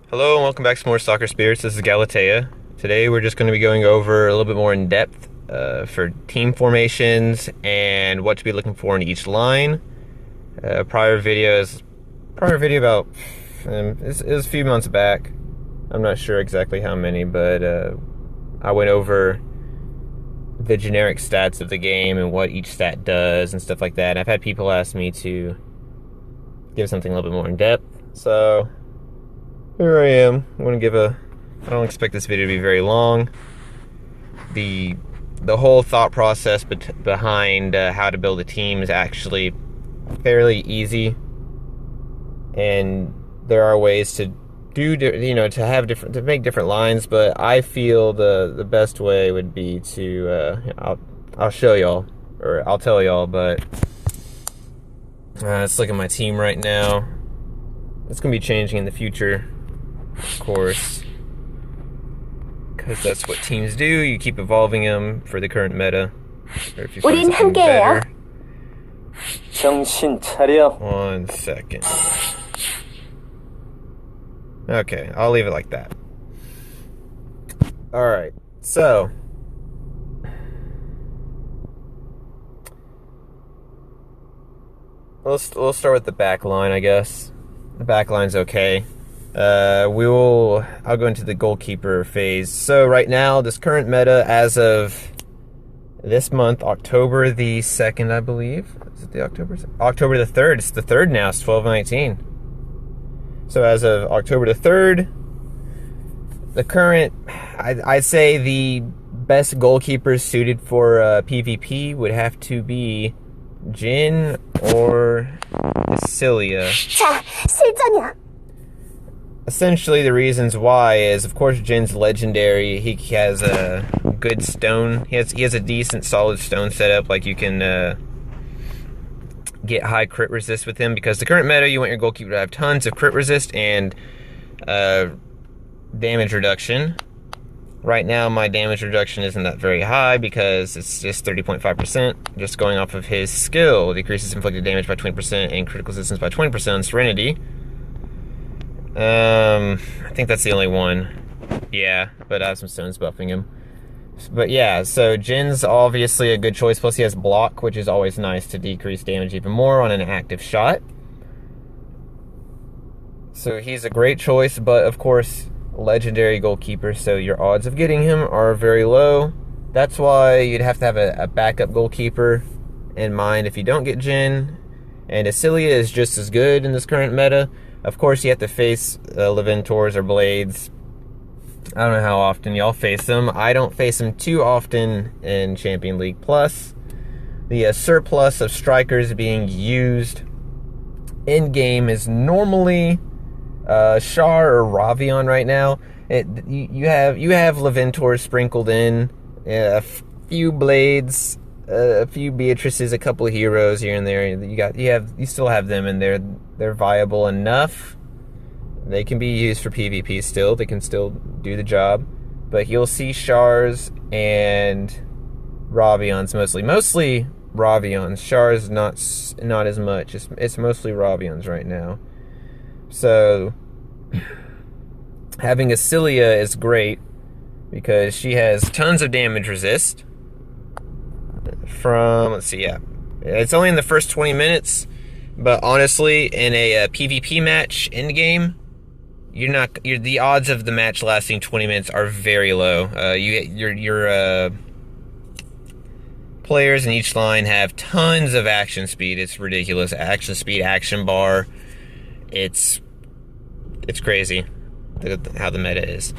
Hello and welcome back to more Soccer Spirits. This is Galatea. Today we're just going to be going over a little bit more in depth for team formations and what to be looking for in each line. Prior video about it was a few months back. I'm not sure exactly how many, but I went over the generic stats of the game and what each stat does and stuff like that. And I've had people ask me to give something a little bit more in depth, so here I am. I don't expect this video to be very long. The whole thought process behind how to build a team is actually fairly easy, and there are ways to make different lines. But I feel the best way would be to I'll show y'all, or I'll tell y'all. But let's look at my team right now. It's gonna be changing in the future, of course, because that's what teams do. You keep evolving them for the current meta, or if you find something better. 정신 차려. 1 second. Okay, I'll leave it like that. Alright, so we'll start with the back line, I guess. The back line's okay. I'll go into the goalkeeper phase. So right now, this current meta, as of this month, October the 2nd, I believe. Is it the October the 3rd? It's the 3rd now. It's 12/19. So as of October the 3rd, the current, I'd say the best goalkeepers suited for PvP would have to be Jin or Cilia. 자, 실전이야. Essentially, the reasons why is, of course, Jin's legendary. He has a good stone. He has a decent, solid stone setup. Like, you can get high crit resist with him, because the current meta, you want your goalkeeper to have tons of crit resist and damage reduction. Right now, my damage reduction isn't that very high because it's just 30.5%, just going off of his skill. It decreases inflicted damage by 20% and critical resistance by 20% on Serenity. I think that's the only one. Yeah, but I have some stones buffing him. But yeah, so Jin's obviously a good choice. Plus he has block, which is always nice to decrease damage even more on an active shot. So he's a great choice, but of course, legendary goalkeeper, so your odds of getting him are very low. That's why you'd have to have a backup goalkeeper in mind if you don't get Jin. And Cilia is just as good in this current meta. Of course, you have to face Leventors or Blades. I don't know how often y'all face them. I don't face them too often in Champion League Plus. The surplus of strikers being used in-game is normally Char or Ravion right now. You have Leventors sprinkled in, a few Blades, a few Beatrices, a couple of heroes here and there. You still have them in there. They're viable enough. They can be used for PvP still. They can still do the job. But you'll see Chars and Ravions mostly. Mostly Ravions. Chars not as much. It's mostly Ravions right now. So having a Cilia is great because she has tons of damage resist. It's only in the first 20 minutes, but honestly, in a PvP match in game, the odds of the match lasting 20 minutes are very low. Your players in each line have tons of action speed. It's ridiculous. Action speed, action bar. It's crazy how the meta is.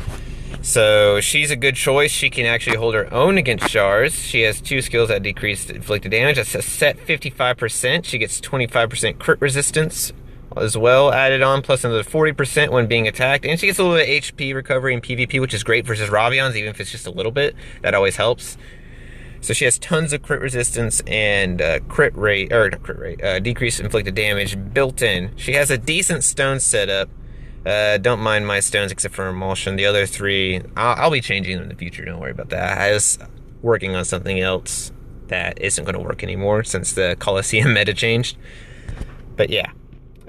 So she's a good choice. She can actually hold her own against Chars. She has 2 skills that decrease inflicted damage. That's a set 55%. She gets 25% crit resistance as well added on, plus another 40% when being attacked. And she gets a little bit of HP recovery in PvP, which is great versus Ravions, even if it's just a little bit. That always helps. So she has tons of crit resistance and decreased inflicted damage built in. She has a decent stone setup. Don't mind my stones except for Emulsion. The other 3, I'll be changing them in the future. Don't worry about that. I was working on something else that isn't going to work anymore since the Colosseum meta changed. But yeah,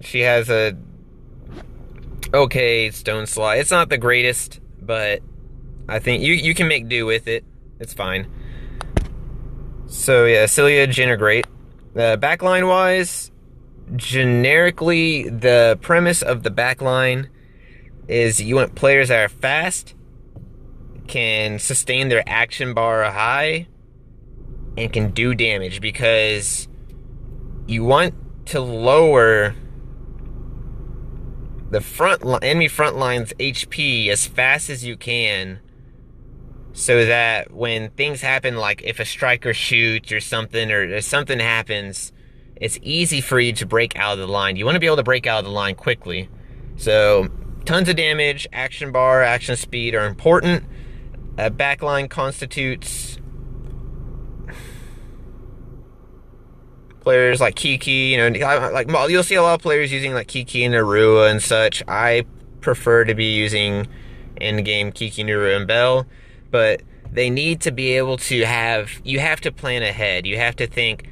she has a okay stone slide. It's not the greatest, but I think you can make do with it. It's fine. So yeah, Cilia, Jhin are great. Backline wise, generically, the premise of the backline is you want players that are fast, can sustain their action bar high, and can do damage, because you want to lower the enemy front line's HP as fast as you can, so that when things happen, like if a striker shoots or something happens, it's easy for you to break out of the line. You want to be able to break out of the line quickly. So tons of damage, action bar, action speed are important. Backline constitutes players like Kiki, like you'll see a lot of players using like Kiki and Narua and such. I prefer to be using in-game Kiki, Narua, and Bell, but they need to be able to you have to plan ahead. You have to think,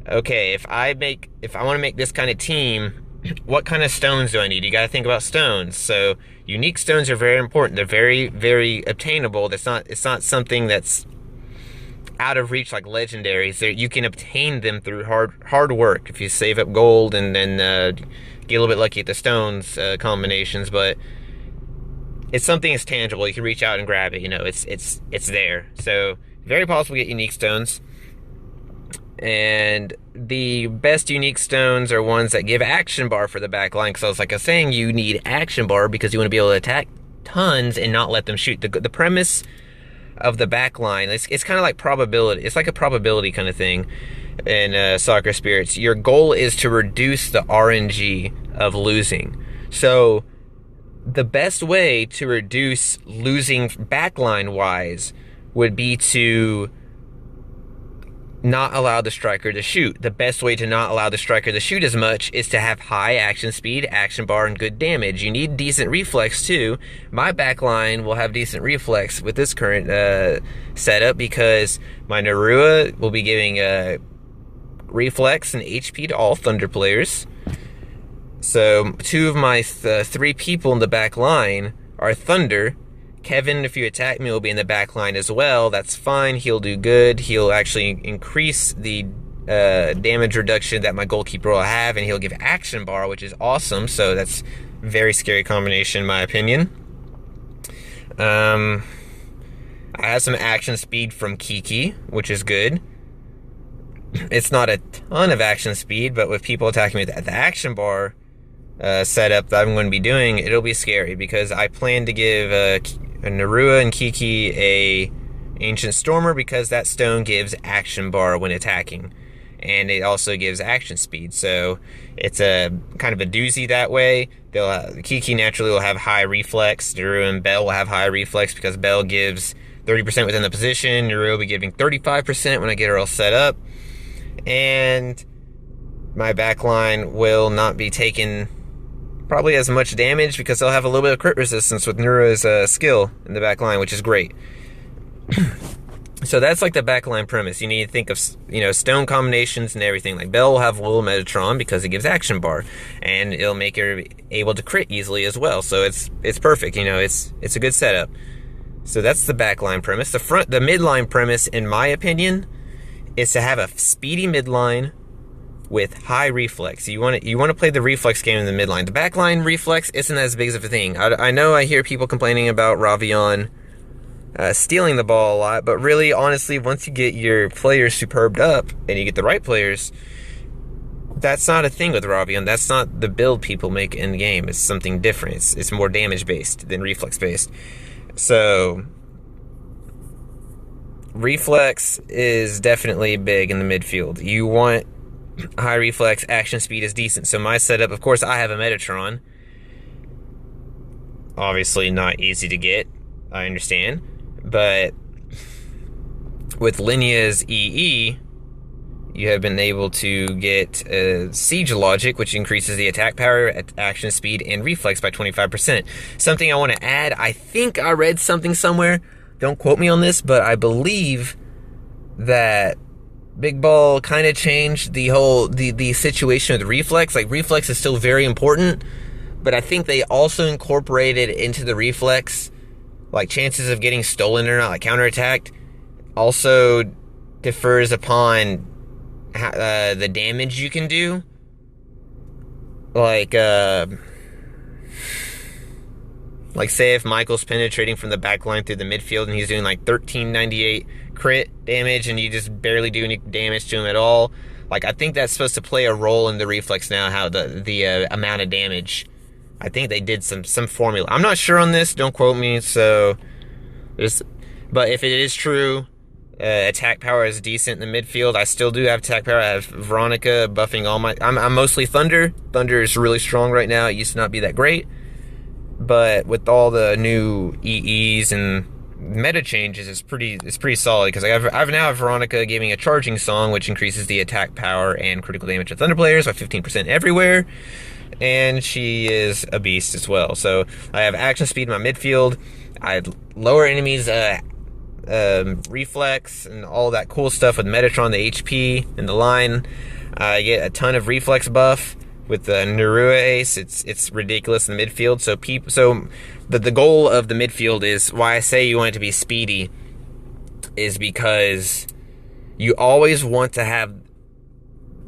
okay, if I want to make this kind of team, what kind of stones do I need? You got to think about stones. So unique stones are very important. They're very, very obtainable. It's not something that's out of reach like legendaries. You can obtain them through hard work if you save up gold and then get a little bit lucky at the stones combinations. But it's something that's tangible. You can reach out and grab it. It's there. So very possible to get unique stones. And the best unique stones are ones that give action bar for the back line. Because like I was saying, you need action bar because you want to be able to attack tons and not let them shoot. The premise of the back line, it's kind of like probability. It's like a probability kind of thing in Soccer Spirits. Your goal is to reduce the RNG of losing. So the best way to reduce losing backline wise would be to not allow the striker to shoot. The best way to not allow the striker to shoot as much is to have high action speed, action bar, and good damage. You need decent reflex too. My backline will have decent reflex with this current setup because my Narua will be giving reflex and HP to all Thunder players. So 2 of my 3 people in the back line are Thunder. Kevin, if you attack me, will be in the back line as well. That's fine. He'll do good. He'll actually increase the damage reduction that my goalkeeper will have, and he'll give action bar, which is awesome. So that's very scary combination in my opinion. I have some action speed from Kiki, which is good. It's not a ton of action speed, but with people attacking me at the action bar setup that I'm going to be doing, it'll be scary because I plan to give Narua and Kiki a Ancient Stormer because that stone gives action bar when attacking, and it also gives action speed. So it's a kind of a doozy that way. Kiki naturally will have high reflex. Narua and Bell will have high reflex because Bell gives 30% within the position. Narua will be giving 35% when I get her all set up, and my backline will not be taking probably as much damage because they'll have a little bit of crit resistance with Narua's skill in the back line, which is great. So that's like the backline premise. You need to think of stone combinations and everything. Like Bell will have Will Metatron because it gives action bar, and it'll make her able to crit easily as well. So it's perfect. It's a good setup. So that's the backline premise. The midline premise, in my opinion, is to have a speedy midline with high reflex. You want to play the reflex game in the midline. The backline reflex isn't as big of a thing. I know I hear people complaining about Ravion stealing the ball a lot, but really, honestly, once you get your players superbed up and you get the right players, that's not a thing with Ravion. That's not the build people make in the game. It's something different. It's more damage based than reflex based. So reflex is definitely big in the midfield. You want high reflex, action speed is decent. So my setup, of course, I have a Metatron. Obviously not easy to get, I understand. But with Linya's EE, you have been able to get Siege Logic, which increases the attack power, action speed, and reflex by 25%. Something I want to add, I think I read something somewhere, don't quote me on this, but I believe that Big Ball kind of changed the whole the situation with reflex. Like, reflex is still very important, but I think they also incorporated into the reflex, like chances of getting stolen or not, like counterattacked, also differs upon the damage you can do. Like say if Michael's penetrating from the back line through the midfield and he's doing like 1398 crit damage and you just barely do any damage to him at all. Like, I think that's supposed to play a role in the reflex now, how the amount of damage. I think they did some formula. I'm not sure on this, don't quote me, but if it is true, attack power is decent in the midfield. I still do have attack power. I have Veronica buffing all my... I'm mostly Thunder. Thunder is really strong right now. It used to not be that great. But with all the new EEs and meta changes, it's pretty solid, because I've now have Veronica giving a charging song, which increases the attack power and critical damage of Thunder players by 15% everywhere, and she is a beast as well. So I have action speed in my midfield. I lower enemies reflex and all that cool stuff with Metatron, the HP and the line. I get a ton of reflex buff with the Nerua ace. It's ridiculous in the midfield. So the goal of the midfield is, why I say you want it to be speedy, is because you always want to have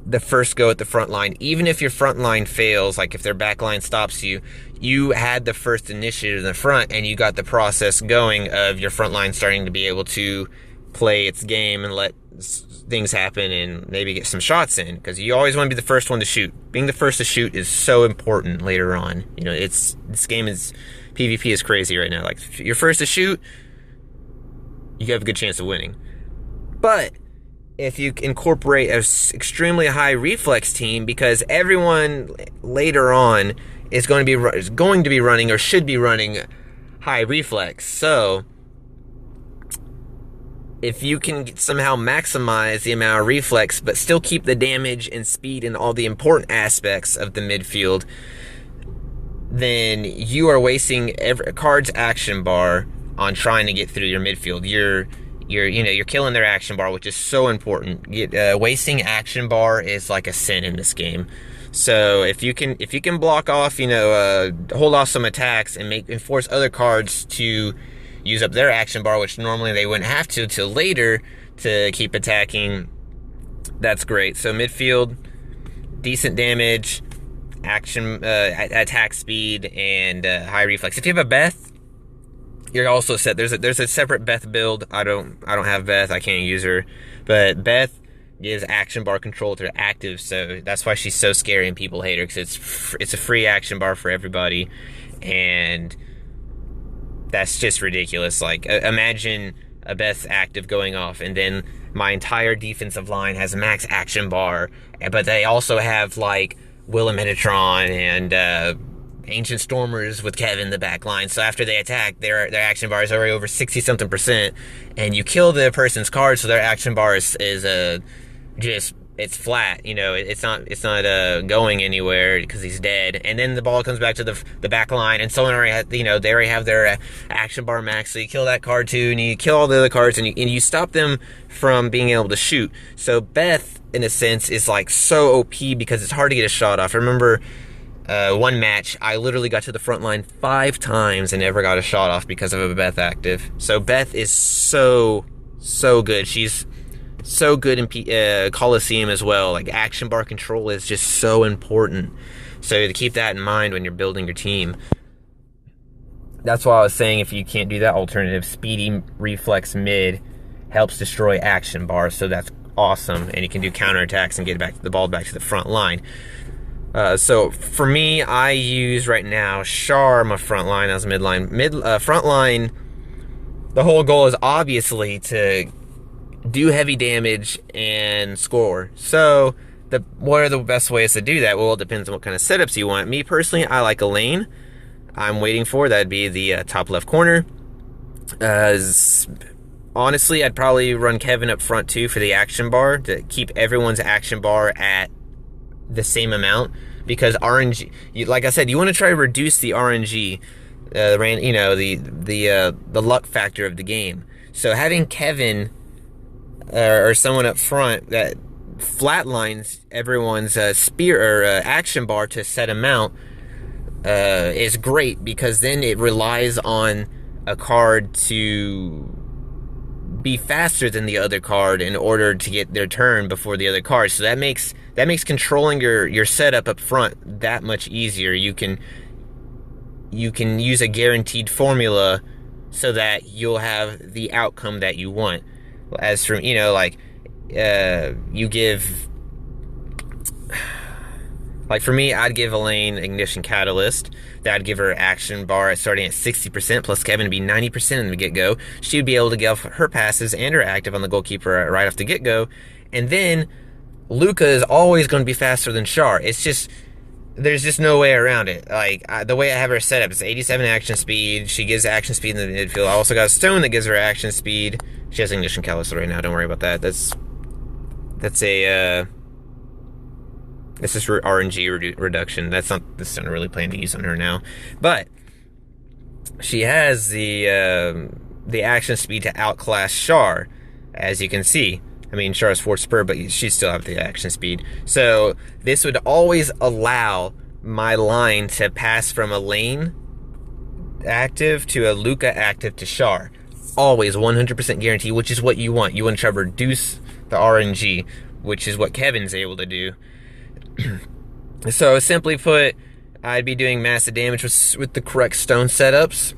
the first go at the front line. Even if your front line fails, like if their back line stops you, you had the first initiative in the front, and you got the process going of your front line starting to be able to play its game and let things happen and maybe get some shots in, because you always want to be the first one to shoot. Being the first to shoot is so important later on. You know, this game is... PvP is crazy right now. Like, if you're first to shoot, you have a good chance of winning. But if you incorporate an extremely high reflex team, because everyone later on is going to be running or should be running high reflex. So if you can somehow maximize the amount of reflex but still keep the damage and speed and all the important aspects of the midfield, then you are wasting every card's action bar on trying to get through your midfield. You're killing their action bar, which is so important. Wasting action bar is like a sin in this game. So if you can block off, hold off some attacks and force other cards to use up their action bar, which normally they wouldn't have to till later to keep attacking, that's great. So midfield, decent damage, action, attack speed, and high reflex. If you have a Beth, you're also set. There's a separate Beth build. I don't have Beth. I can't use her, but Beth gives action bar control to active, so that's why she's so scary and people hate her, because it's a free action bar for everybody, and that's just ridiculous. Like, imagine a Beth active going off, and then my entire defensive line has a max action bar, but they also have like Will and Metatron and Ancient Stormers with Kevin in the back line. So after they attack, their action bar is already over 60-something%, and you kill the person's card, so their action bar is just, it's flat. It's not going anywhere because he's dead. And then the ball comes back to the back line, and someone already they already have their action bar max. So you kill that card too, and you kill all the other cards, and you stop them from being able to shoot. So Beth, in a sense, is like so OP because it's hard to get a shot off. I remember one match, I literally got to the front line 5 times and never got a shot off because of a Beth active. So Beth is so good. She's so good in Coliseum as well. Like, action bar control is just so important. So to keep that in mind when you're building your team. That's why I was saying, if you can't do that alternative, speedy reflex mid helps destroy action bars. So that's awesome, and you can do counterattacks and get the ball back to the front line. So for me, I use right now Char, my front line, as midline. Front line, the whole goal is obviously to do heavy damage and score. So what are the best ways to do that? Well, it depends on what kind of setups you want. Me personally, I like a lane. I'm waiting for that'd be the top left corner. Honestly, I'd probably run Kevin up front too for the action bar, to keep everyone's action bar at the same amount, because RNG, like I said, you want to try to reduce the RNG, the luck factor of the game. So having Kevin or someone up front that flatlines everyone's spear or action bar to a set amount is great, because then it relies on a card to be faster than the other card in order to get their turn before the other card. So that makes controlling your setup up front that much easier. You can use a guaranteed formula so that you'll have the outcome that you want. As from, like, you give, like, for me, I'd give Elaine Ignition Catalyst. That'd give her action bar starting at 60%, plus Kevin to be 90% in the get-go. She would be able to give her passes and her active on the goalkeeper right off the get-go. And then Luca is always going to be faster than Char. It's just, there's just no way around it. Like, the way I have her set up is 87 action speed. She gives action speed in the midfield. I also got a stone that gives her action speed. She has Ignition Catalyst right now. Don't worry about that. That's a, this is RNG reduction. That's not the stone I really plan to use on her now. But she has the action speed to outclass Char, as you can see. I mean, Char is 4 spur, but she still have the action speed. So this would always allow my line to pass from a Lane active to a Luca active to Char. Always 100% guarantee, which is what you want. You want to try to reduce the RNG, which is what Kevin's able to do. So simply put, I'd be doing massive damage with the correct stone setups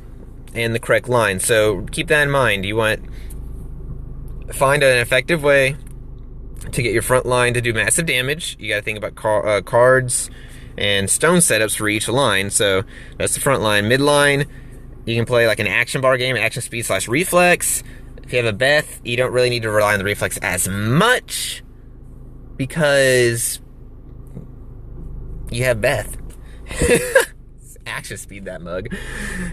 and the correct line. So keep that in mind. You want to find an effective way to get your front line to do massive damage. You got to think about cards and stone setups for each line. So that's the front line. Midline, you can play like an action bar game, action speed / reflex. If you have a Beth, you don't really need to rely on the reflex as much, because you have Beth. Action speed that mug.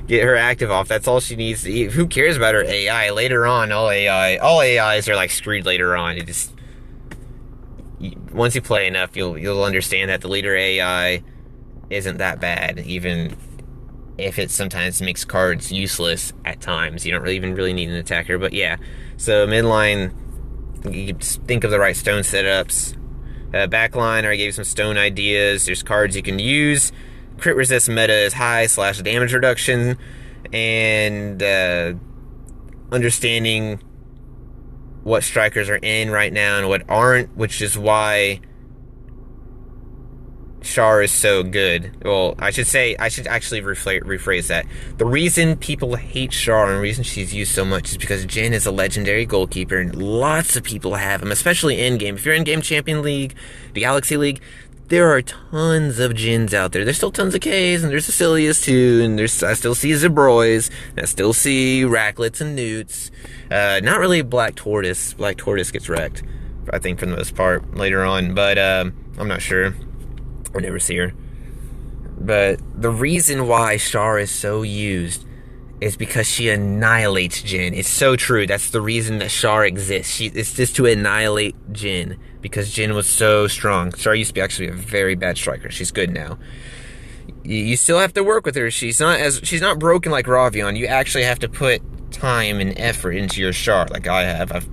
Get her active off. That's all she needs to eat. Who cares about her AI? Later on, all AIs are like screwed later on. It just, once you play enough, you'll understand that the leader AI isn't that bad, even if it sometimes makes cards useless at times. You don't even really need an attacker. But yeah, so midline, you can just think of the right stone setups. Backline, I gave you some stone ideas. There's cards you can use. Crit resist meta is high / damage reduction, and understanding what strikers are in right now and what aren't, which is why Char is so good. Well, I should actually rephrase that. The reason people hate Char and the reason she's used so much is because Jhin is a legendary goalkeeper, and lots of people have him, especially in-game. If you're in-game Champion League, the Galaxy League, there are tons of Jhins out there. There's still tons of Ks, and there's Cecilias too, and I still see Zebroys, and I still see Racklets and Newts. Not really Black Tortoise. Black Tortoise gets wrecked, I think, for the most part, later on, but I'm not sure. I never see her. But the reason why Char is so used is because she annihilates Jhin. It's so true. That's the reason that Char exists. It's just to annihilate Jhin, because Jhin was so strong. Char used to be actually a very bad striker. She's good now. You still have to work with her. She's not broken like Ravion. You actually have to put time and effort into your Char, like I have. I've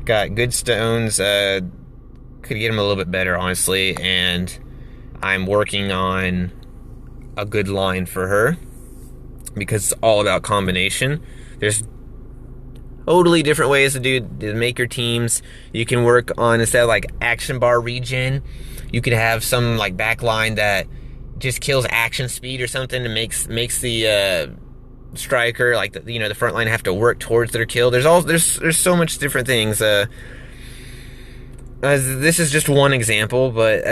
got good stones. Could get them a little bit better, honestly, and I'm working on a good line for her, because it's all about combination. There's totally different ways to make your teams. You can work on, instead of like action bar regen, you could have some like back line that just kills action speed or something, and makes the striker, like the front line, have to work towards their kill. There's so much different things. This is just one example, but I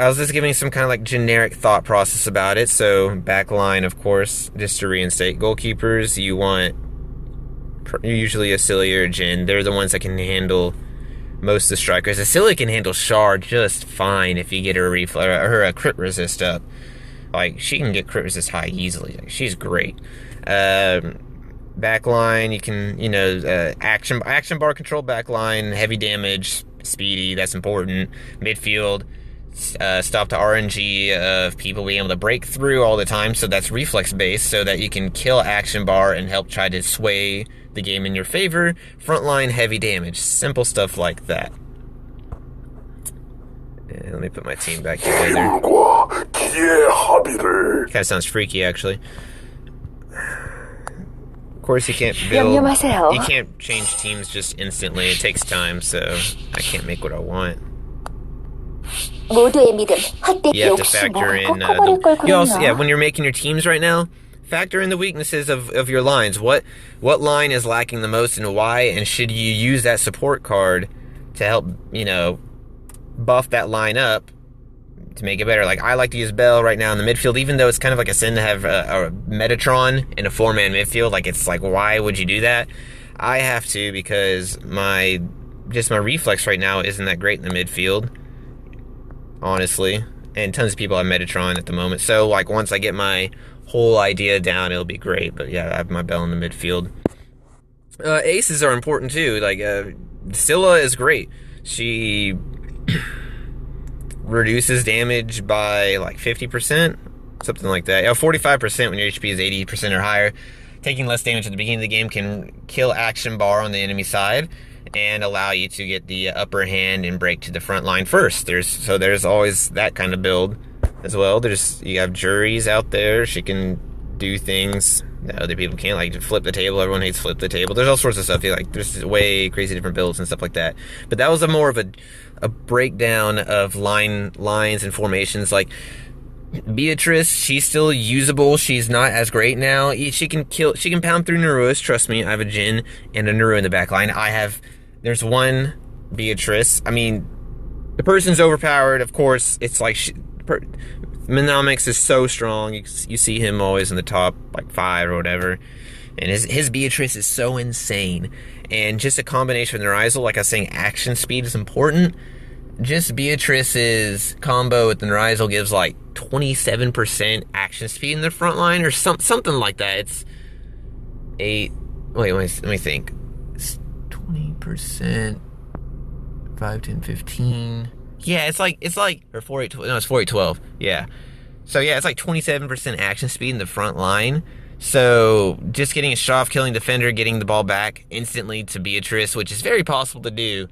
was just giving some kind of like generic thought process about it. So backline, of course, just to reinstate goalkeepers, you want usually a Cilia or Jhin. They're the ones that can handle most of the strikers. A Cilia can handle Char just fine if you get her a crit resist up. Like, she can get crit resist high easily. Like, she's great. Backline, you can, action bar control backline, heavy damage, speedy, that's important. Midfield, stop the RNG of people being able to break through all the time, so that's reflex based, so that you can kill action bar and help try to sway the game in your favor. Frontline, heavy damage, simple stuff like that. And let me put my team back together. Kind of sounds freaky, actually. Of course, you can't build. 염려마세요. You can't change teams just instantly. It takes time, so I can't make what I want. 모두의 믿음 헛되이 You have to 혹시 factor in 커버릴 걸 you also, 그랬나? when you're making your teams right now, factor in the weaknesses of your lines. What line is lacking the most and why, and should you use that support card to help, buff that line up to make it better. Like, I like to use Bell right now in the midfield, even though it's kind of like a sin to have a Metatron in a 4-man midfield. Like, it's like, why would you do that? I have to because my reflex right now isn't that great in the midfield, honestly. And tons of people have Metatron at the moment. So, like, once I get my whole idea down, it'll be great. But yeah, I have my Bell in the midfield. Aces are important too. Like, Scylla is great. She reduces damage by like 50%, something like that. 45% when your HP is 80% or higher. Taking less damage at the beginning of the game can kill action bar on the enemy side and allow you to get the upper hand and break to the front line first. There's always that kind of build as well. You have Juries out there. She can do things that other people can't, like flip the table. Everyone hates flip the table. There's all sorts of stuff. There's way crazy different builds and stuff like that. But that was more of a breakdown of lines and formations. Like Beatrice, she's still usable. She's not as great now. She can pound through Neruas. Trust me, I have a Jhin and a Neru in the back line. There's one Beatrice. I mean, the person's overpowered. Of course, it's like Mnemonics is so strong. You see him always in the top like 5 or whatever. And his Beatrice is so insane. And just a combination of Nerizal, like I was saying, action speed is important. Just Beatrice's combo with the Nerizal gives like 27% action speed in the front line or something like that. It's 8. Wait, let me think. It's 20%, 5, 10, 15. Yeah, it's like or 4, 8, 12. No, it's 4, 8, 12. Yeah. So yeah, it's like 27% action speed in the front line. So just getting a shot off, killing defender, getting the ball back instantly to Beatrice, which is very possible to do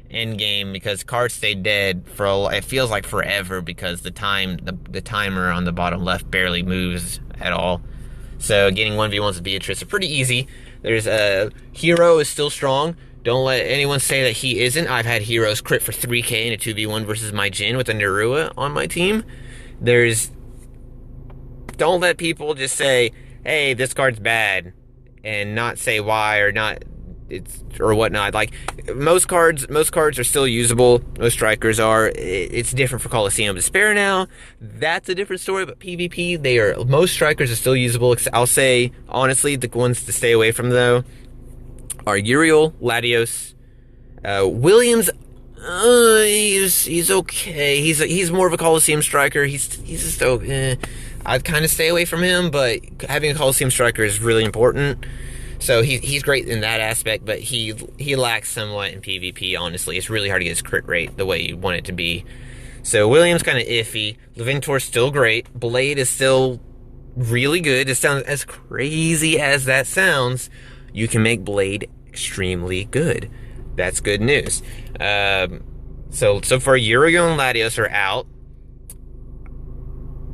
in game because cards stay dead for it feels like forever because the timer on the bottom left barely moves at all. So getting 1v1s with Beatrice are pretty easy. There's Hero is still strong. Don't let anyone say that he isn't. I've had heroes crit for 3k in a 2v1 versus my Jhin with a Nerua on my team. Don't let people just say, hey, this card's bad, and not say why or whatnot. Like, most cards are still usable. Most strikers are. It's different for Colosseum Despair now. That's a different story, but PvP, most strikers are still usable. I'll say, honestly, the ones to stay away from, though, are Uriel, Latios, Williams. He's okay. He's more of a Colosseum striker. He's just okay. I'd kind of stay away from him, but having a Colosseum striker is really important. So he's great in that aspect, but he lacks somewhat in PvP. Honestly, it's really hard to get his crit rate the way you want it to be. So Williams kind of iffy. Leventor's still great. Blade is still really good. It sounds as crazy as that sounds. You can make Blade extremely good. That's good news. So far, Uriel and Latios are out.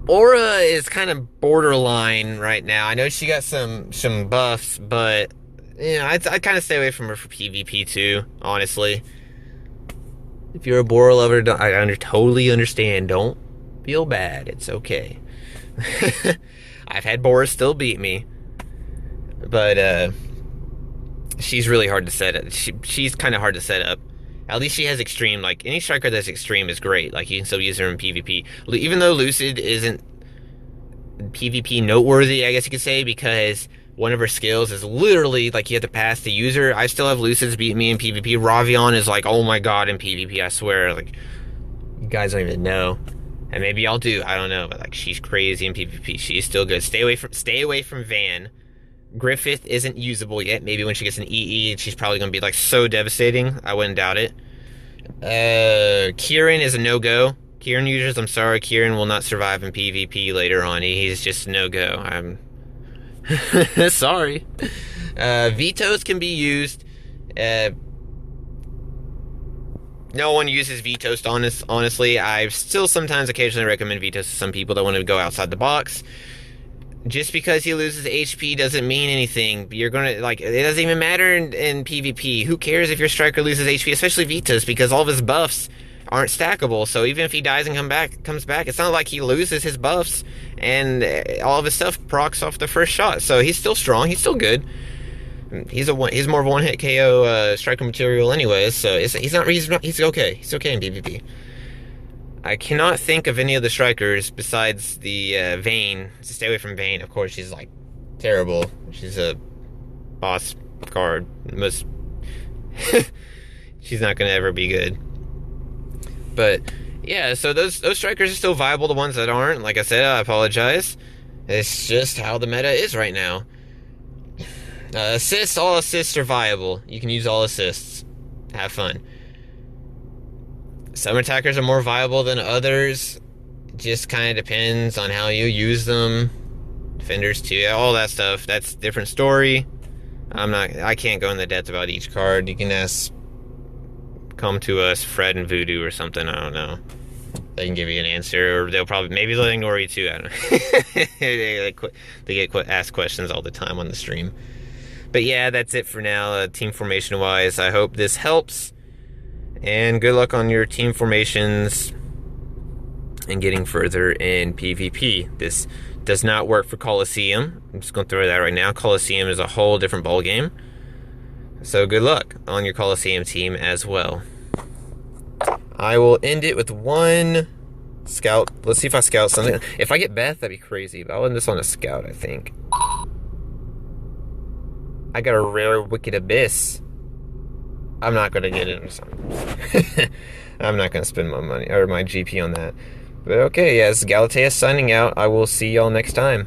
Aura is kind of borderline right now. I know she got some buffs, but I'd kind of stay away from her for PvP too, honestly. If you're a Bora lover, I totally understand. Don't feel bad. It's okay. I've had Bora still beat me, but she's really hard to set up. She's kind of hard to set up. At least she has extreme. Like, any striker that's extreme is great. Like, you can still use her in PvP. Even though Lucid isn't PvP noteworthy, I guess you could say, because one of her skills is literally, like, you have to pass the user. I still have Lucids beat me in PvP. Ravion is like, oh my god, in PvP, I swear. Like, you guys don't even know. And maybe y'all do, I don't know. But, like, she's crazy in PvP. She's still good. Stay away from Van. Griffith isn't usable yet. Maybe when she gets an EE, she's probably going to be, like, so devastating. I wouldn't doubt it. Kieran is a no-go. Kieran users, I'm sorry. Kieran will not survive in PvP later on. He's just no-go. I'm sorry. Vetoes can be used. No one uses Vetoast, honestly. I still sometimes occasionally recommend Vetoast to some people that want to go outside the box. Just because he loses HP doesn't mean anything. You're gonna, like, it doesn't even matter in PvP. Who cares if your striker loses HP, especially Vetoast, because all of his buffs aren't stackable. So even if he dies and comes back, it's not like he loses his buffs and all of his stuff procs off the first shot. So he's still strong. He's still good. He's more of a one-hit KO striker material anyways. So he's okay. He's okay in PvP. I cannot think of any of the strikers besides the Vayne. To stay away from Vayne. Of course, she's like terrible. She's a boss card. She's not gonna ever be good. But yeah, so those strikers are still viable. The ones that aren't, like I said, I apologize. It's just how the meta is right now. Assists, all assists are viable. You can use all assists. Have fun. Some attackers are more viable than others. It just kind of depends on how you use them. Defenders too, all that stuff. That's a different story. I can't go in the depth about each card. You can come to us, Fred and Voodoo or something, I don't know. They can give you an answer, or maybe they'll ignore you too, I don't know. they get asked questions all the time on the stream. But yeah, that's it for now, team formation wise. I hope this helps. And good luck on your team formations and getting further in PvP. This does not work for Coliseum. I'm just going to throw that right now. Coliseum is a whole different ball game. So good luck on your Coliseum team as well. I will end it with one scout. Let's see if I scout something. If I get Beth, that'd be crazy. But I'll end this on a scout, I think. I got a rare Wicked Abyss. I'm not going to get it or something. I'm not going to spend my money or my GP on that. But okay, yes, Galatea signing out. I will see y'all next time.